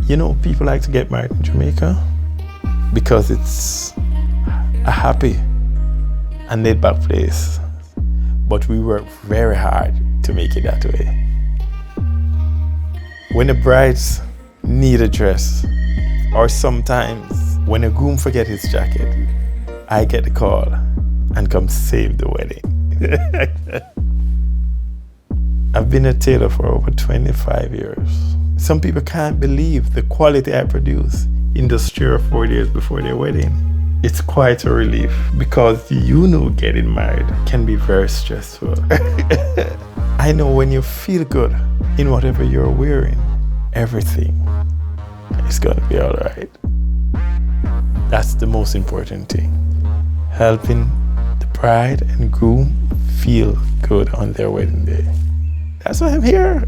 You know, people like to get married in Jamaica because it's a happy and laid-back place. But we work very hard to make it that way. When the brides need a dress, or sometimes when a groom forgets his jacket, I get the call and come save the wedding. I've been a tailor for over 25 years. Some people can't believe the quality I produce in just 3 or 4 days before their wedding. It's quite a relief because you know getting married can be very stressful. I know when you feel good in whatever you're wearing, everything is gonna be all right. That's the most important thing. Helping the bride and groom feel good on their wedding day. That's why I'm here.